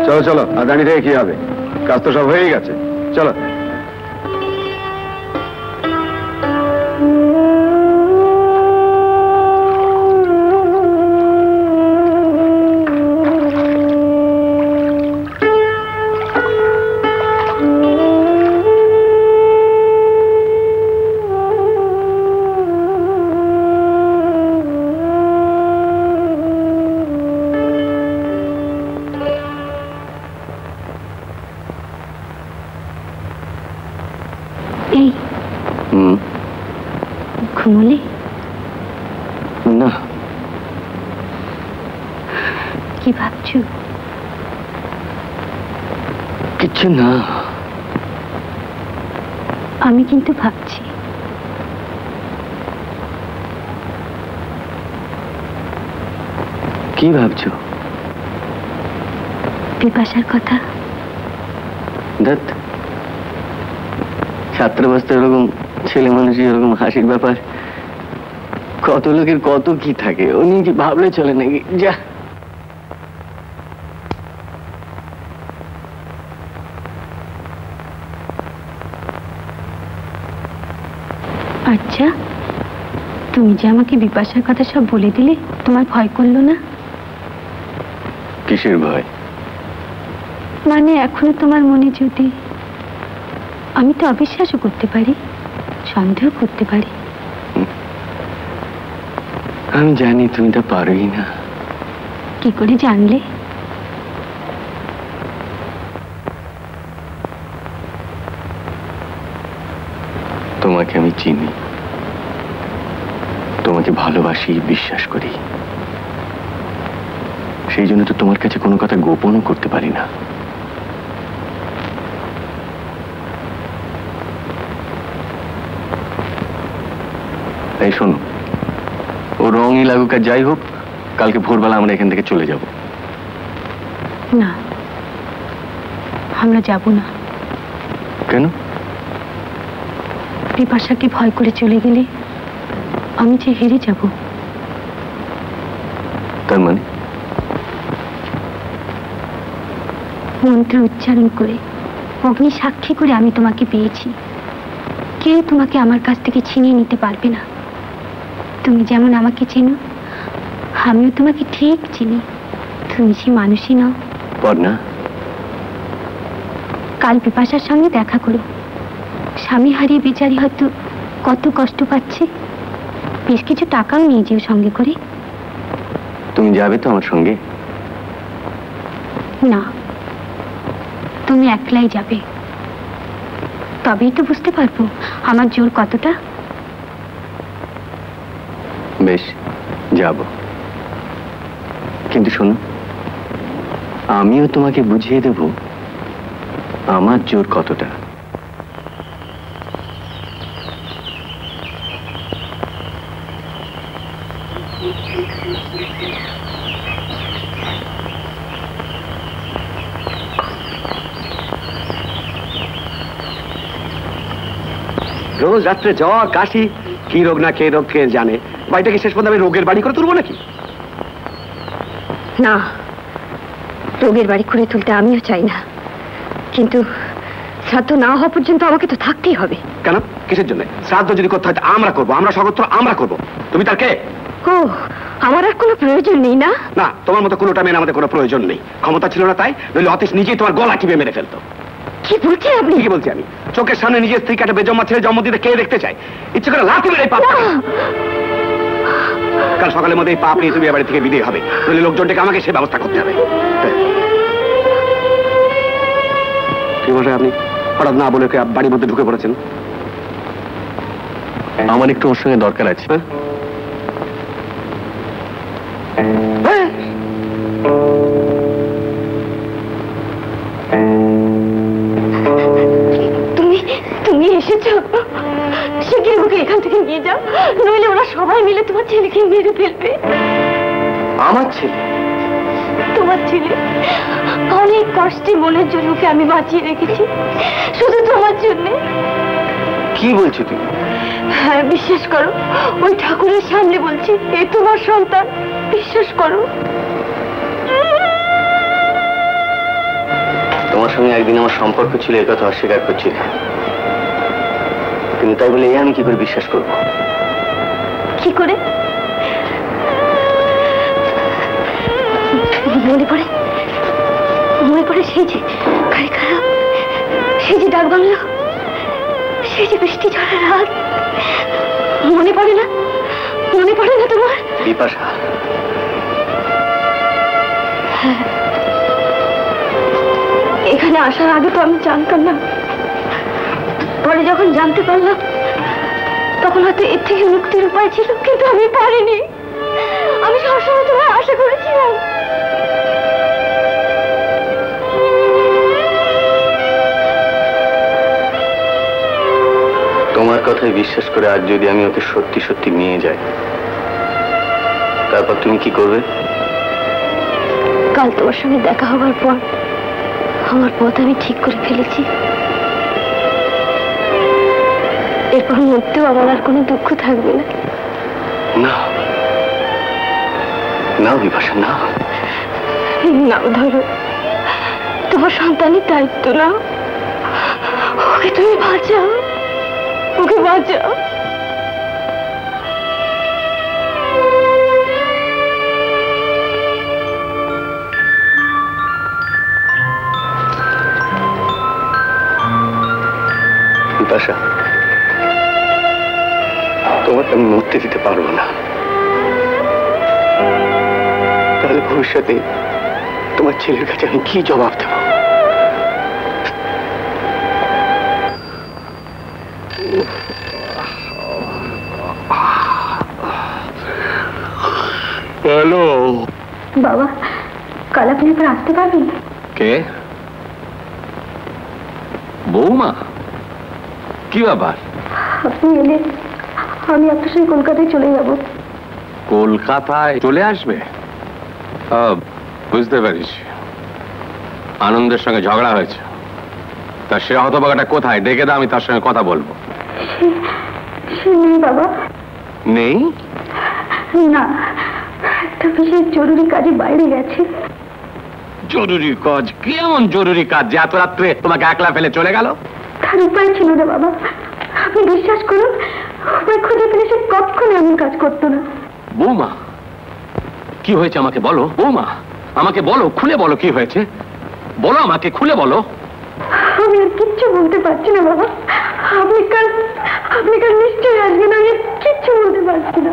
চলো চলো, আর দাঁড়িয়ে থেকে কি হবে? কাজ তো সব হয়েই গেছে, চলো। ঘুমোলে না? কি ভাবছো? কিছু না। আমি কিন্তু ভাবছি। কি ভাবছো? বিপাশার কথা। দেখ, ছাত্রাবস্থা এরকম ছেলে মানুষ এরকম হাসির ব্যাপার, কত লোকের কত কি থাকে, ও নিয়ে কি ভাবলে চলে নাকি? যা। আচ্ছা, তুমি যে আমাকে বিপাশার কথা সব বলে দিলে, তোমার ভয় করলো না? কিসের ভয়? মানে এখনো তোমার মনে যদি, আমি তো অবিশ্বাসও করতে পারি, সন্দেহ করতে পারি। আমি জানি তুমি তা পারোই না। কি করে জানলে? তোমাকে আমি চিনি, তোমাকে ভালোবাসি, বিশ্বাস করি, সেই জন্য তো তোমার কাছে কোনো কথা গোপনও করতে পারি না। এই শোনো, ও রঙই লাগুক আর যাই হোক, কালকে ভোরবেলা আমরা এখান থেকে চলে যাব। না, আমরা যাব না। কেন? বিপাশাকে ভয় করে চলে গেলে আমি যে হেরে যাব। তার মানে? মন্ত্র উচ্চারণ করে, অগ্নি সাক্ষী করে আমি তোমাকে পেয়েছি। কেউ তোমাকে আমার কাছ থেকে ছিনিয়ে নিতে পারবে না। তুমি যেমন আমাকে চেনো, আমিও তোমাকে ঠিক চিনি। তুমি সে মানুষই নও। পর্ণা, কাল বিপাশার সঙ্গে দেখা করো। স্বামী হারিয়ে বেচারি হয়তো কত কষ্ট পাচ্ছে। বেশ কিছু টাকাও নিয়ে যেও সঙ্গে করে। তুমি যাবে তো আমার সঙ্গে? না, তুমি একলাই যাবে। তবেই তো বুঝতে পারবো আমার জোর কতটা। বেশ, যাব। কিন্তু শোনো, আমিও তোমাকে বুঝিয়ে দেব আমার জোর কতটা। রোজ রাত্রে জ্বর কাশি, কি রোগ না কে রোগ কে জানে। বাড়িটাকে শেষ পর্যন্ত আমি রোগের বাড়ি করে তুলবো নাকি? না, রোগের বাড়ি করে তুলতে আমিও চাই না, কিন্তু শ্রাদ্ধ না হওয়া পর্যন্ত আমাকে তো থাকতেই হবে। কেন? কিসের জন্য? শ্রাদ্ধ যদি করতে হয় আমরা করবো, আমরা সর্বত্র আমরা করবো। তুমি তার কে? ও, আমার আর কোনো প্রয়োজন নেই না? না, তোমার মতো কোনোটা মেয়ে আমাদের কোনো প্রয়োজন নেই। ক্ষমতা ছিল না তাই, নইলে অতীশ নিজেই তোমার গলা টিপে মেরে ফেলতো। কি বলছেন আপনি? কি বলছি আমি? চোখের সামনে নিজের স্ত্রীকে একটা বেজম্মা ছেলে জন্ম দিতে কে দেখতে চায়? ইচ্ছে করে লাথি মেরে পাপ। কাল সকালের মধ্যে এই পাপ নিয়ে তুমি বাড়ি থেকে বিদায় হবে, নইলে লোকজনটাকে আমাকে সে ব্যবস্থা করতে হবে। কি বলছেন আপনি? হঠাৎ না বলে বাড়ির মধ্যে ঢুকে পড়েছেন? আমার একটু ওর সঙ্গে দরকার আছে। তুমি এসেছো? শিগগির ওকে এখান থেকে নিয়ে যাও, নইলে ওরা সবাই মিলে তোমার ছেলেকে মেরে ফেলবে। আমার ছেলে? তোমার ছেলে। অনেক কষ্টে মনের জন্য ওকে আমি বাঁচিয়ে রেখেছি, শুধু তোমার জন্যে। কি বলছো তুমি? হ্যাঁ, বিশ্বাস করো, ওই ঠাকুরের সামনে বলছি, এ তোমার সন্তান। বিশ্বাস করো। সঙ্গে একদিন আমার সম্পর্ক ছিল, এ কথা অস্বীকার করছি না, কিন্তু তাই বলে আমি কি করে বিশ্বাস করব? কি করে? মনে পড়ে সেই যে গাড়ি খারাপ, সেই যে ডাক বাংলো, সেই যে বৃষ্টি ঝড়ের রাত, মনে পড়ে না তোমার? বিপাশা, হ্যাঁ, এখানে আসার আগে তো আমি জানতাম না, পরে যখন জানতে পারলাম তখন হয়তো এর থেকে মুক্তির উপায় ছিল, কিন্তু আমি পারিনি। আমি সবসময় তোমার আশা করেছিলাম। তোমার কথায় বিশ্বাস করে আজ যদি আমি ওকে সত্যি সত্যি নিয়ে যাই, তারপর তুমি কি করবে? কাল তোমার সঙ্গে দেখা হবার পর আমার পথ আমি ঠিক করে ফেলেছি। এরপর মরতেও আমার আর কোনো দুঃখ থাকবে না। না না বিপাশা, না, নাও ধরো, তোমার সন্তানের দায়িত্ব নাও, ওকে তুমি বাঁচাও, ওকে বাঁচাও। বিপাশা, তোমাকে আমি মরতে দিতে পারবো না, তাহলে ভবিষ্যতে তোমার ছেলের কাছে আমি কি জবাব দেব? হ্যালো বাবা, কাল আপনি একবার আসতে পারবেন? কে? বৌমা, কি ব্যাপার? আপনি এলে আমি আপনার সঙ্গে কলকাতায় চলে যাব। কলকাতায় চলে আসবে? বুঝতে পেরেছি, আনন্দের সঙ্গে ঝগড়া হয়েছে। তা সে হতভাগাটা কোথায়? ডেকে দাও, আমি তার সঙ্গে কথা বলবো। সে নেই বাবা। নেই? না, একটা বিশেষ জরুরি কাজে বাইরে গেছে। জরুরি কাজ? কি এমন জরুরি কাজ যে এত রাত্রে তোমাকে একলা ফেলে চলে গেল? তার উপায় ছিল না বাবা, আপনি বিশ্বাস করুন, উপায় খুঁজে পেলে সে কখনো এমন কাজ করতো না। বৌমা, কি হয়েছে আমাকে বলো। বৌমা, আমাকে বলো, খুলে বলো কি হয়েছে, বলো আমাকে, খুলে বলো। আমি আর কিচ্ছু বলতে পারছি না বাবা, আপনি কাল নিশ্চয়ই আসবেন, আমি আর কিচ্ছু বলতে পারছি না।